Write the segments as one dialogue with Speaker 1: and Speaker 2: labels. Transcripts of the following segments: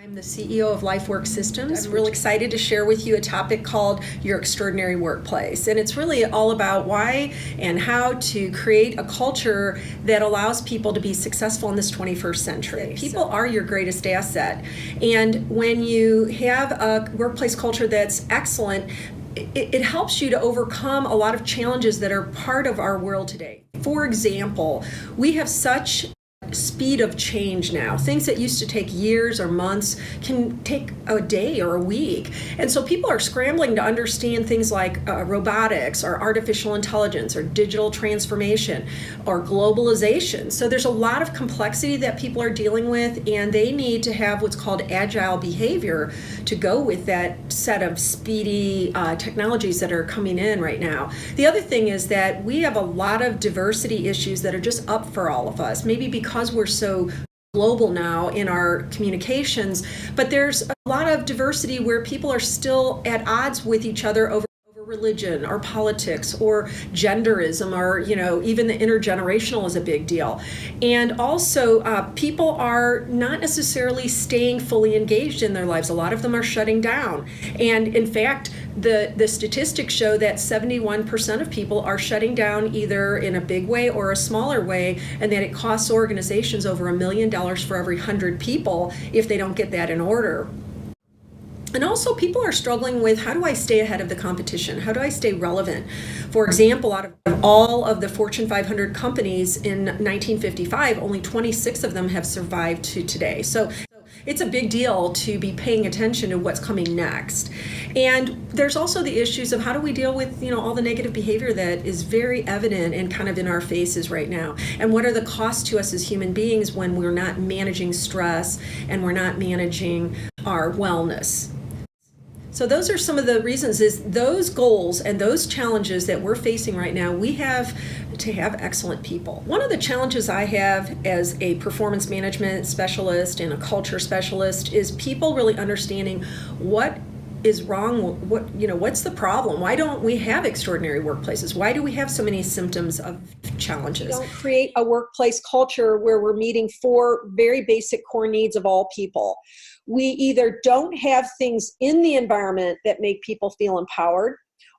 Speaker 1: I'm the CEO of Lifework Systems. I'm really excited to share with you a topic called Your Extraordinary Workplace. And it's really all about why and how to create a culture that allows people to be successful in this 21st century. People are your greatest asset. And when you have a workplace culture that's excellent, it helps you to overcome a lot of challenges that are part of our world today. For example, we have such speed of change now. Things that used to take years or months can take a day or a week. And so people are scrambling to understand things like robotics or artificial intelligence or digital transformation or globalization. So there's a lot of complexity that people are dealing with, and they need to have what's called agile behavior to go with that set of speedy technologies that are coming in right now. The other thing is that we have a lot of diversity issues that are just up for all of us, maybe because we're so global now in our communications, but there's a lot of diversity where people are still at odds with each other over religion or politics or genderism, or even the intergenerational is a big deal. And also people are not necessarily staying fully engaged in their lives. A lot of them are shutting down, and in fact the statistics show that 71% of people are shutting down either in a big way or a smaller way, and that it costs organizations over $1 million for every 100 people if they don't get that in order. And also people are struggling with, how do I stay ahead of the competition? How do I stay relevant? For example, out of all of the Fortune 500 companies in 1955, only 26 of them have survived to today. So it's a big deal to be paying attention to what's coming next. And there's also the issues of how do we deal with all the negative behavior that is very evident and kind of in our faces right now. And what are the costs to us as human beings when we're not managing stress and we're not managing our wellness? So those are some of the reasons, is those goals and those challenges that we're facing right now, we have to have excellent people. One of the challenges I have as a performance management specialist and a culture specialist is people really understanding what is wrong, what's the problem? Why don't we have extraordinary workplaces? Why do we have so many symptoms of challenges?
Speaker 2: Don't create a workplace culture where we're meeting 4 very basic core needs of all people. We either don't have things in the environment that make people feel empowered,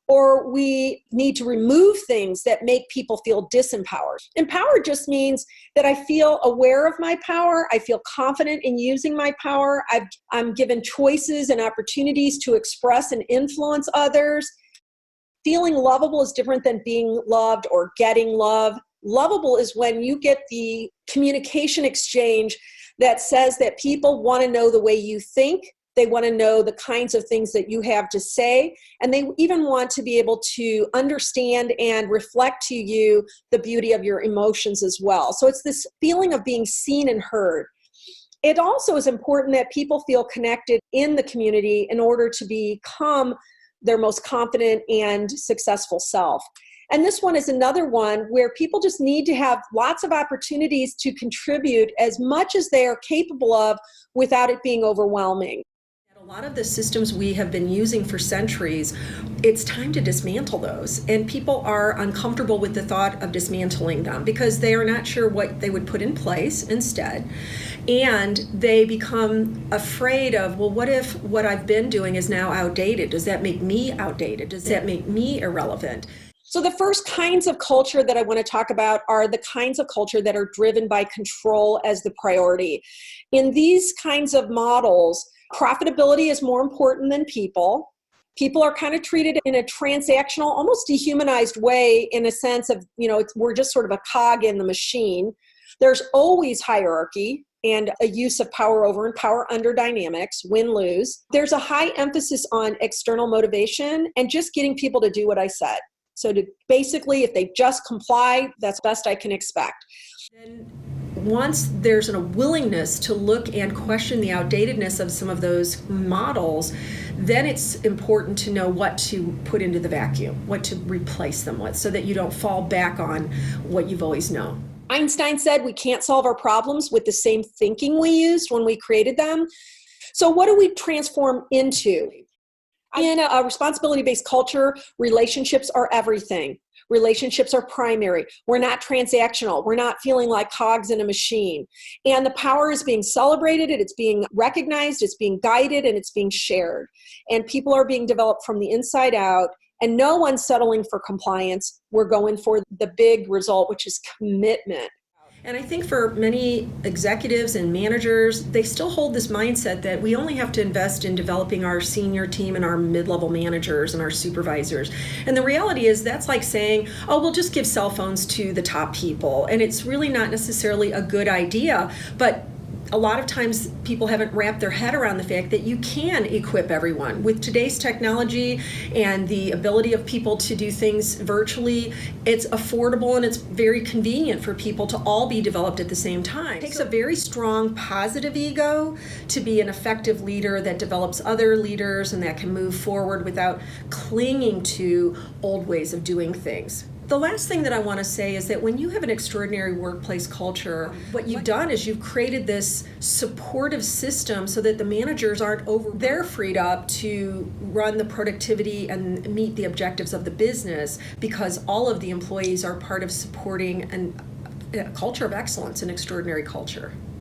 Speaker 2: or we need to remove things that make people feel disempowered. Empowered just means that I feel aware of my power, I feel confident in using my power, I'm given choices and opportunities to express and influence others. Feeling lovable is different than being loved or getting love. Lovable is when you get the communication exchange that says that people want to know the way you think, they want to know the kinds of things that you have to say, and they even want to be able to understand and reflect to you the beauty of your emotions as well. So it's this feeling of being seen and heard. It also is important that people feel connected in the community in order to become their most confident and successful self. And this one is another one where people just need to have lots of opportunities to contribute as much as they are capable of without it being overwhelming.
Speaker 1: A lot of the systems we have been using for centuries, it's time to dismantle those. And people are uncomfortable with the thought of dismantling them because they are not sure what they would put in place instead. And they become afraid of, well, what if what I've been doing is now outdated? Does that make me outdated? Does that make me irrelevant?
Speaker 2: So the first kinds of culture that I want to talk about are the kinds of culture that are driven by control as the priority. In these kinds of models, profitability is more important than people. People are kind of treated in a transactional, almost dehumanized way, in a sense of, we're just sort of a cog in the machine. There's always hierarchy and a use of power over and power under dynamics, win-lose. There's a high emphasis on external motivation and just getting people to do what I said. So basically, if they just comply, that's best I can expect.
Speaker 1: And once there's a willingness to look and question the outdatedness of some of those models, then it's important to know what to put into the vacuum, what to replace them with, so that you don't fall back on what you've always known.
Speaker 2: Einstein said we can't solve our problems with the same thinking we used when we created them. So what do we transform into? In a responsibility-based culture, relationships are everything. Relationships are primary. We're not transactional. We're not feeling like cogs in a machine. And the power is being celebrated, it's being recognized, it's being guided, and it's being shared. And people are being developed from the inside out, and no one's settling for compliance. We're going for the big result, which is commitment.
Speaker 1: And I think for many executives and managers, they still hold this mindset that we only have to invest in developing our senior team and our mid-level managers and our supervisors. And the reality is that's like saying, oh, we'll just give cell phones to the top people. And it's really not necessarily a good idea. But a lot of times people haven't wrapped their head around the fact that you can equip everyone. With today's technology and the ability of people to do things virtually, it's affordable and it's very convenient for people to all be developed at the same time. It takes a very strong positive ego to be an effective leader that develops other leaders and that can move forward without clinging to old ways of doing things. The last thing that I want to say is that when you have an extraordinary workplace culture, what you've done is you've created this supportive system so that the managers aren't they're freed up to run the productivity and meet the objectives of the business because all of the employees are part of supporting a culture of excellence, an extraordinary culture.